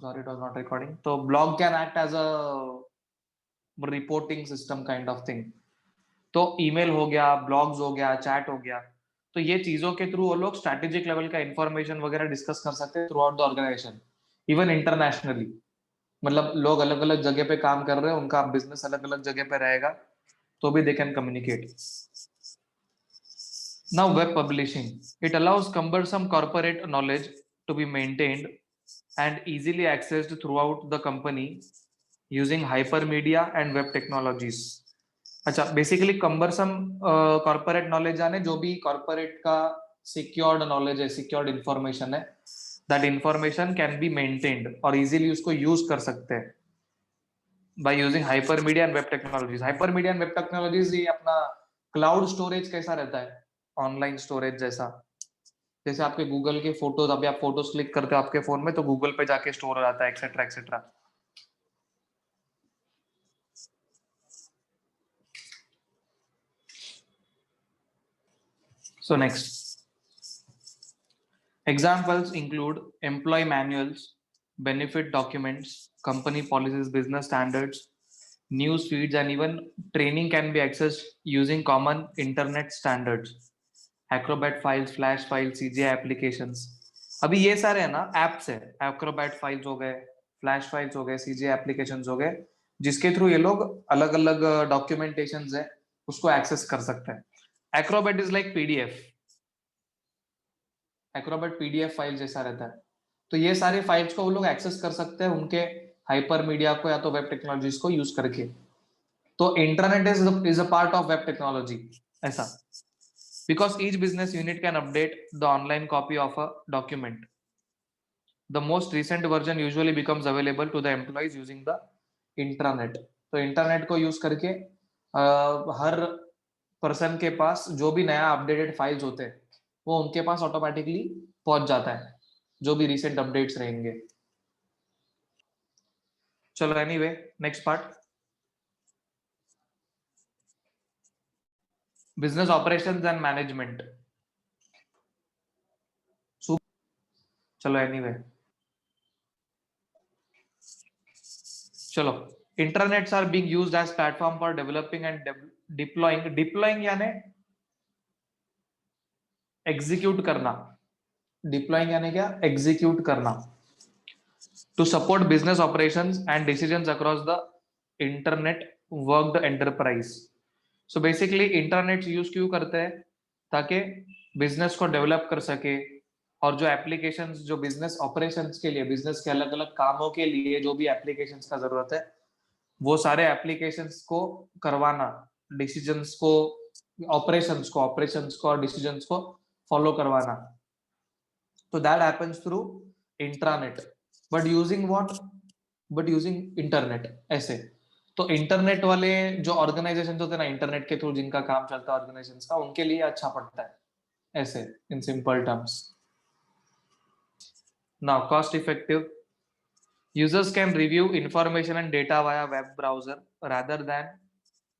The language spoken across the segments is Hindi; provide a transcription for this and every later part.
sorry, it was not recording. तो blog can act as a reporting system kind of thing. तो ईमेल हो गया, ब्लॉग्स हो गया, चैट हो गया, तो ये चीजों के थ्रू वो लोग स्ट्रैटेजिक लेवल का इंफॉर्मेशन वगैरह डिस्कस कर सकते हैं throughout the organisation, even internationally. मतलब लोग अलग अलग जगह पे काम कर रहे हैं, उनका बिजनेस अलग अलग जगह पे रहेगा, तो भी they can communicate. Now web publishing, it allows cumbersome corporate knowledge to be maintained and easily accessed throughout the company using hypermedia and web technologies। अच्छा, बेसिकली कम्बरसम कॉर्पोरेट नॉलेज आने, जो भी कॉर्पोरेट का सिक्योर्ड नॉलेज है, सिक्योर्ड इंफॉर्मेशन है, that information can be maintained और इजीली उसको यूज कर सकते हैं by using hypermedia and web technologies. Hypermedia and web technologies ये अपना क्लाउड स्टोरेज कैसा रहता है, ऑनलाइन स्टोरेज जैसा, जैसे आपके गूगल के फोटोज, अभी आप फोटोज क्लिक करते हो आपके फोन में तो गूगल पे जाके स्टोर हो जाता है, etcetera etcetera. So next, examples include employee manuals, benefit documents, company policies, business standards, news feeds, and even training can be accessed using common internet standards, Acrobat files, Flash files, CGI applications। अभी ये सारे है ना एप्स है, Acrobat files हो गए, Flash files हो गए, CGI applications हो गए, जिसके थ्रू ये लोग अलग अलग डॉक्यूमेंटेशंस है उसको एक्सेस कर सकते हैं। Acrobat is like PDF, Acrobat PDF file जैसा रहता है, तो ये सारे फाइल्स को वो लोग एक्सेस कर सकते हैं उनके हाइपर मीडिया को या तो वेब टेक्नोलॉजीज को यूज करके। तो internet is a part of web technology ऐसा, because each business unit can update the online copy of a document. The most recent version usually becomes available to the employees using the internet. तो इंटरनेट को यूज करके हर पर्सन के पास जो भी नया अपडेटेड फाइल्स होते हैं वो उनके पास ऑटोमेटिकली पहुंच जाता है, जो भी रिसेंट अपडेट्स रहेंगे। चलो anyway, next part, business operations and management. चलो एनीवे, चलो, internets are being used as platform for developing and deploying यानी एग्जीक्यूट करना, डिप्लॉइंग यानी क्या, एग्जीक्यूट करना, to support business operations and decisions across the internet worked enterprise। so basically internet use क्यों करते हैं, ताकि बिजनेस को डेवलप कर सके, और जो एप्लीकेशंस, जो बिजनेस ऑपरेशंस के लिए, बिजनेस के अलग अलग कामों के लिए जो भी एप्लीकेशंस का जरूरत है वो सारे एप्लीकेशंस को करवाना, डिसीजंस को, ऑपरेशंस को और डिसीजंस को फॉलो करवाना। तो that happens through intranet, but using what, but using internet ऐसे। तो इंटरनेट वाले जो ऑर्गेनाइजेशन होते हैं ना, इंटरनेट के थ्रू जिनका काम चलता है ऑर्गेनाइजेशंस का, उनके लिए अच्छा पड़ता है ऐसे, in simple terms. Now cost effective, users can review information and data via web browser rather than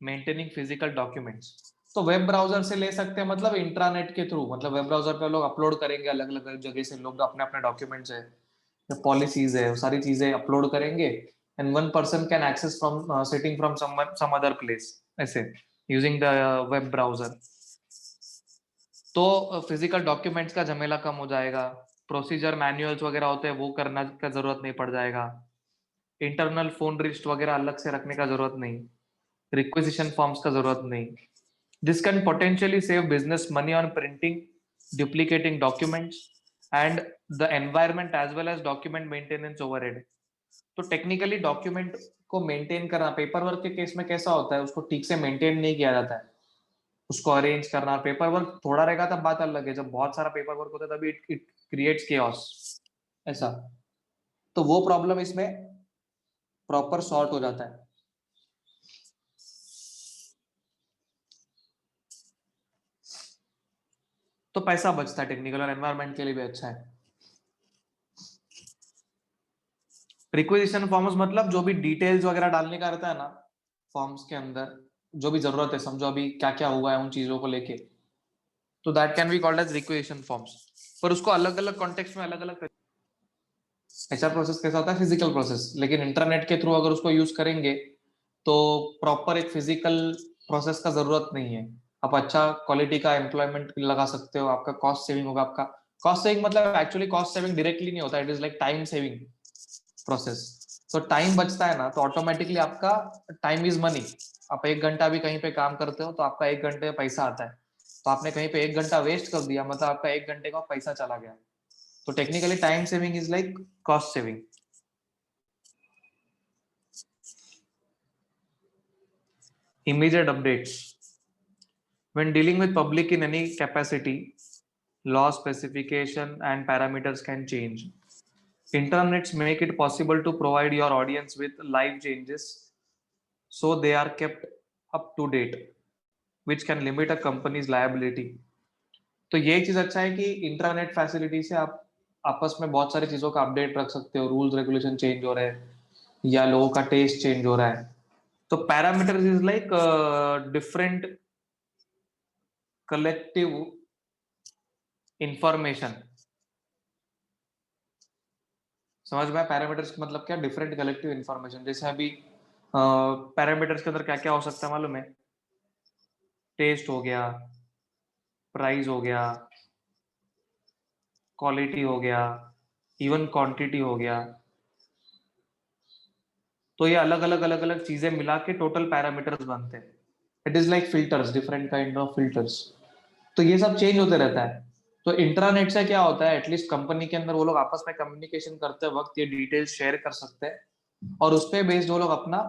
maintaining physical documents। तो वेब ब्राउजर से ले सकते हैं, मतलब इंट्रानेट के थ्रू, मतलब वेब ब्राउजर पे लोग अपलोड करेंगे, अलग अलग जगह से लोग अपने अपने डॉक्यूमेंट्स है, पॉलिसीज है, वो सारी चीजें अपलोड करेंगे, and one person can access from sitting from some other place ऐसे, यूजिंग द वेब ब्राउजर। तो फिजिकल डॉक्यूमेंट्स का झमेला कम हो जाएगा, प्रोसीजर मैनुअल्स वगैरह होते हैं वो करना का जरूरत नहीं पड़ जाएगा, इंटरनल फोन लिस्ट वगैरह अलग से रखने का जरूरत नहीं, रिक्वेजिशन फॉर्म्स का जरूरत नहीं। This can potentially save business money on printing, duplicating documents and the environment as well as document maintenance overhead. तो टेक्निकली डॉक्यूमेंट को मेंटेन करना, पेपर वर्क के केस में कैसा होता है, उसको ठीक से मेंटेन नहीं किया जाता है, उसको अरेंज करना, पेपर वर्क थोड़ा रहेगा तब बात अलग है, जब बहुत सारा पेपर वर्क होता है तभी इट क्रिएट्स केओस ऐसा। तो वो प्रॉब्लम इसमें प्रॉपर सॉर्ट हो जाता है। तो पैसा बचता है टेक्निकल, और एनवायरनमेंट के लिए भी अच्छा है। रिक्वेजिशन फॉर्म्स मतलब जो भी डिटेल्स वगैरह डालने का रहता है ना फॉर्म्स के अंदर, जो भी जरूरत है, समझो अभी क्या क्या हुआ है उन चीजों को लेके, तो that can be called as requisition forms. पर उसको अलग अलग कॉन्टेक्स्ट में अलग अलग, एचआर प्रोसेस कैसा होता है, फिजिकल प्रोसेस, लेकिन इंटरनेट के थ्रू अगर उसको यूज करेंगे तो प्रॉपर एक फिजिकल प्रोसेस का जरूरत नहीं है। आप अच्छा क्वालिटी का एम्प्लॉयमेंट लगा सकते हो, आपका कॉस्ट सेविंग होगा। आपका कॉस्ट सेविंग मतलब एक्चुअली कॉस्ट सेविंग डायरेक्टली नहीं होता, it is like time saving process. तो टाइम बचता है ना, तो ऑटोमेटिकली आपका टाइम इज मनी। आप 1 घंटा भी कहीं पे काम करते हो तो आपका 1 घंटे पैसा आता है। तो आपने कहीं पे 1 घंटा वेस्ट कर दिया, मतलब आपका 1 घंटे का पैसा चला गया। तो technically time saving is like cost saving. Immediate updates. When dealing with public in any capacity, law specification and parameters can change. Internets make it possible to provide your audience with live changes so they are kept up to date, which can limit a company's liability. तो ये चीज अच्छा है कि इंटरनेट फैसिलिटी से आप आपस में बहुत सारी चीजों का अपडेट रख सकते हो। रूल्स रेगुलेशन चेंज हो रहे हैं या लोगों का टेस्ट चेंज हो रहा है। तो parameters is like different collective information. समझ में? पैरामीटर्स मतलब क्या? Different collective information. जैसे अभी पैरामीटर्स के अंदर क्या क्या हो सकता है मालूम है? टेस्ट हो गया, प्राइस हो गया, क्वालिटी हो गया, इवन क्वांटिटी हो गया। तो ये अलग अलग चीजें मिला के टोटल पैरामीटर्स बनते हैं। It is like filters, different kind of filters. तो ये सब चेंज होते रहता है। तो इंट्रानेट से क्या होता है, एटलीस्ट कंपनी के अंदर वो लोग आपस में कम्युनिकेशन करते वक्त ये डिटेल्स शेयर कर सकते हैं, और उस पे बेस्ड वो लोग अपना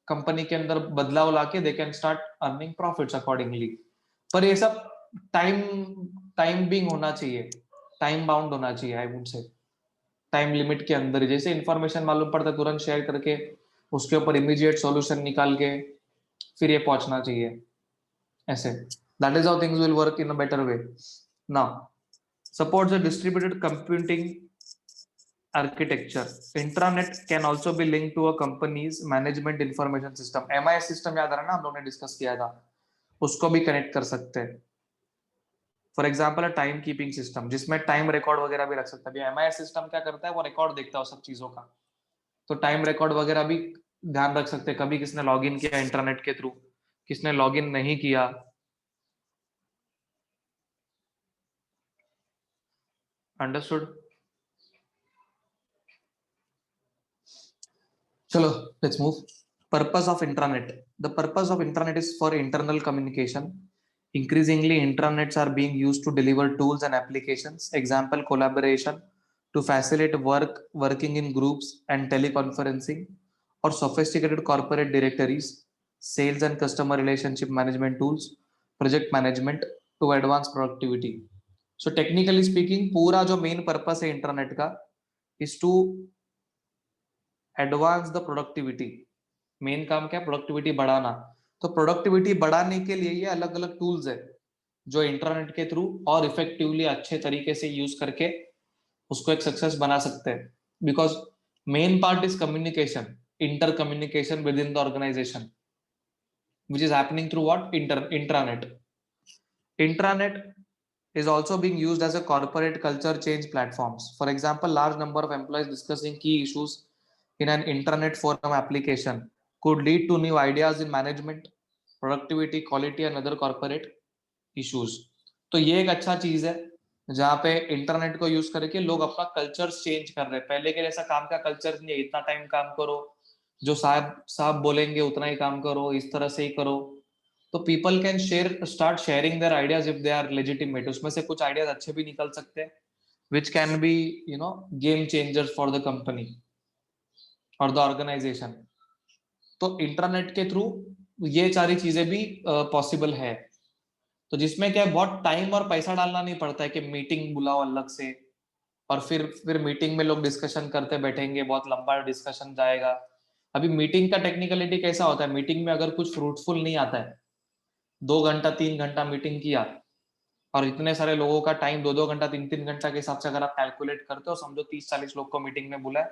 कंपनी के अंदर बदलाव लाके they can start earning profits accordingly. पर ये सब टाइम टाइम बिंग होना चाहिए, टाइम बाउंड होना चाहिए, I would say time limit के अंदर ही। जैसे इंफॉर्मेशन मालूम पड़ता है तुरंत शेयर करके उसके ऊपर इमीडिएट सॉल्यूशन निकाल के फिर ये पहुंचना चाहिए ऐसे। That is how things will work in a better way. Now supports a distributed computing architecture. Intranet can also be linked to a company's management information system. MIS system याद आ रहा है ना, हम लोगों ने डिस्कस किया था, उसको भी कनेक्ट कर सकते हैं। For example time keeping system जिसमें टाइम रिकॉर्ड वगैरह भी रख सकता है। MIS सिस्टम क्या करता है, वो रिकॉर्ड देखता है सब चीजों का। तो टाइम रिकॉर्ड वगैरह भी ध्यान रख सकते हैं, कभी किसने लॉग इन किया इंटरनेट के थ्रू, किसने लॉग इन नहीं किया। अंडरस्टूड? चलो, let's move. Purpose of intranet. The purpose of intranet is for internal communication. Increasingly, intranets are being used to deliver tools and applications. Example, collaboration to facilitate working in groups and teleconferencing, or sophisticated corporate directories, sales and customer relationship management tools, project management to advance productivity. So technically speaking, पूरा जो main purpose है इंटरनेट का is to advance the productivity। Main काम क्या है? प्रोडक्टिविटी बढ़ाना। तो प्रोडक्टिविटी बढ़ाने के लिए ये अलग अलग टूल्स है जो इंटरनेट के थ्रू और इफेक्टिवली अच्छे तरीके से यूज करके उसको एक सक्सेस बना सकते हैं। Because main part is communication, inter communication with in the organisation which is happening through what? Intranet. Intranet is also being used as a corporate culture change platforms. For example, large number of employees discussing key issues in an internet forum application could lead to new ideas in management, productivity, quality and other corporate issues. तो ये एक अच्छा चीज है जहाँ पे इंटरनेट को यूज करके लोग अपना कल्चर चेंज कर रहे हैं। पहले के जैसा काम का कल्चर नहीं है, इतना टाइम काम करो, जो साहब साहब बोलेंगे उतना ही काम करो, इस तरह से ही करो। तो people can start sharing their ideas if they are legitimate. उसमें से कुछ आइडियाज अच्छे भी निकल सकते हैं which can be game changers for the company और द ऑर्गेनाइजेशन। तो इंटरनेट के थ्रू ये सारी चीजें भी पॉसिबल है। तो जिसमें क्या है, बहुत टाइम और पैसा डालना नहीं पड़ता है कि मीटिंग बुलाओ अलग से और फिर मीटिंग में लोग डिस्कशन करते बैठेंगे, बहुत लंबा डिस्कशन जाएगा। अभी मीटिंग का टेक्निकलिटी कैसा होता है, मीटिंग में अगर कुछ फ्रूटफुल नहीं आता है, 2 घंटा 3 घंटा मीटिंग किया और इतने सारे लोगों का टाइम 2 2 घंटा 3 3 घंटा के हिसाब से अगर आप कैलकुलेट करते हो, समझो 30 40 लोग को मीटिंग में बुलाए,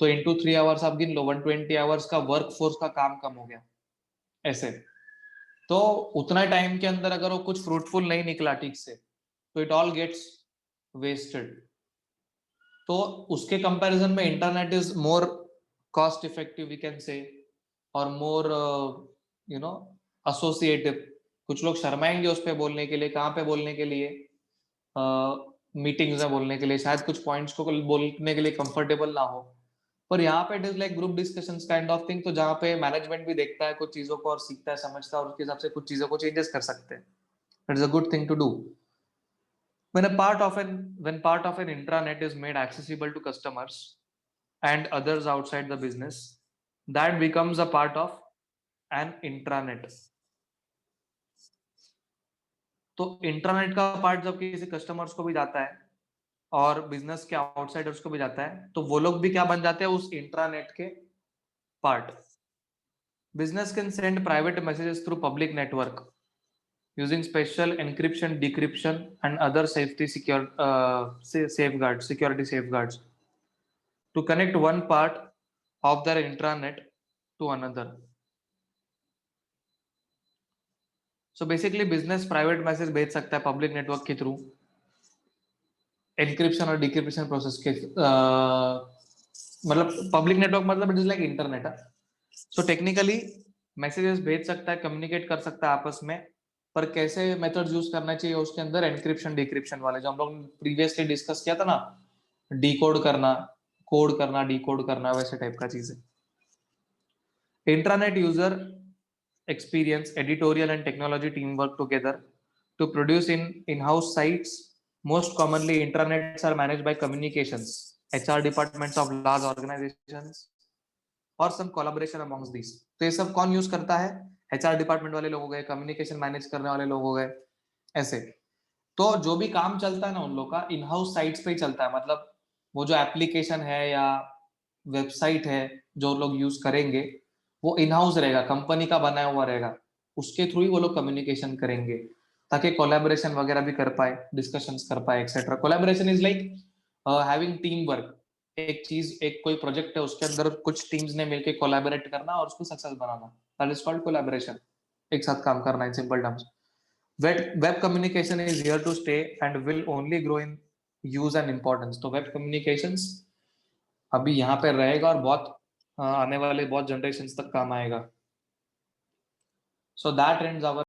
तो इंटू 3 आवर्स आप गिन लो, 120 आवर्स का वर्क फोर्स का काम कम हो गया ऐसे। तो उतना टाइम के अंदर अगर वो कुछ फ्रूटफुल नहीं निकला ठीक से, तो इट ऑल गेट्स वेस्टेड। तो उसके कंपैरिजन में internet is more cost effective we can say, और मोर यू नो एसोसिएटिव। कुछ लोग शर्माएंगे उस पे बोलने के लिए, कहाँ पे बोलने के लिए, मीटिंग्स में बोलने के लिए, शायद कुछ पॉइंट्स को बोलने के लिए कंफर्टेबल ना हो। पर यहाँ पे it is like group discussions kind of thing, तो जहाँ पे मैनेजमेंट भी देखता है कुछ चीजों को और सीखता है, समझता है, और उसके हिसाब से कुछ चीजों को चेंजेस कर सकते हैं। It is a good thing to do. When part of an intranet is made accessible to customers and others outside the business, that becomes a part of an intranet. तो इंट्रानेट का पार्ट जब किसी कस्टमर्स को भी जाता है और बिजनेस के आउटसाइडर्स को भी जाता है, तो वो लोग भी क्या बन जाते हैं उस इंट्रानेट के part. Business can send private messages through public network using special encryption, decryption, and other security safeguards to connect one part of their intranet to another. So basically, business private message भेज सकता है public network के through encryption और decryption process के मतलब public network मतलब it is like internet. So technically messages भेज सकता है, communicate कर सकता है आपस में, पर कैसे मेथड्स यूज करना चाहिए उसके अंदर एनक्रिप्शन डिक्रिप्शन वाले जो हम लोग प्रीवियसली डिस्कस किया था ना, डिकोड करना, कोड करना, डिकोड करना, वैसे टाइप का चीज है। Intranet user experience editorial and technology team work together to produce in-house sites. Most commonly intranets are managed by communications HR departments of large organizations और some collaboration amongst these। तो ये सब कौन यूज करता है? HR डिपार्टमेंट वाले लोग हो गए, कम्युनिकेशन मैनेज करने वाले लोग हो गए, ऐसे। तो जो भी काम चलता है ना उन लोग का इन हाउस साइट्स पे ही चलता है, मतलब वो जो एप्लीकेशन है या वेबसाइट है जो लोग यूज करेंगे वो इन हाउस रहेगा, कंपनी का बनाया हुआ रहेगा, उसके थ्रू ही वो लोग कम्युनिकेशन करेंगे ताकि कोलैबोरेशन वगैरह भी कर पाए, डिस्कशंस कर पाए etcetera. Collaboration is like having team work. एक चीज, एक कोई प्रोजेक्ट है उसके अंदर कुछ टीम्स ने मिलकर कोलैबोरेट करना और उसको success banana, that is called collaboration. एक साथ काम करना in simple terms. Web communication is here to stay and will only grow in use and importance। तो वेब कम्युनिकेशंस अभी यहाँ पे रहेगा और बहुत आने वाले बहुत जनरेशन तक काम आएगा। So that ends our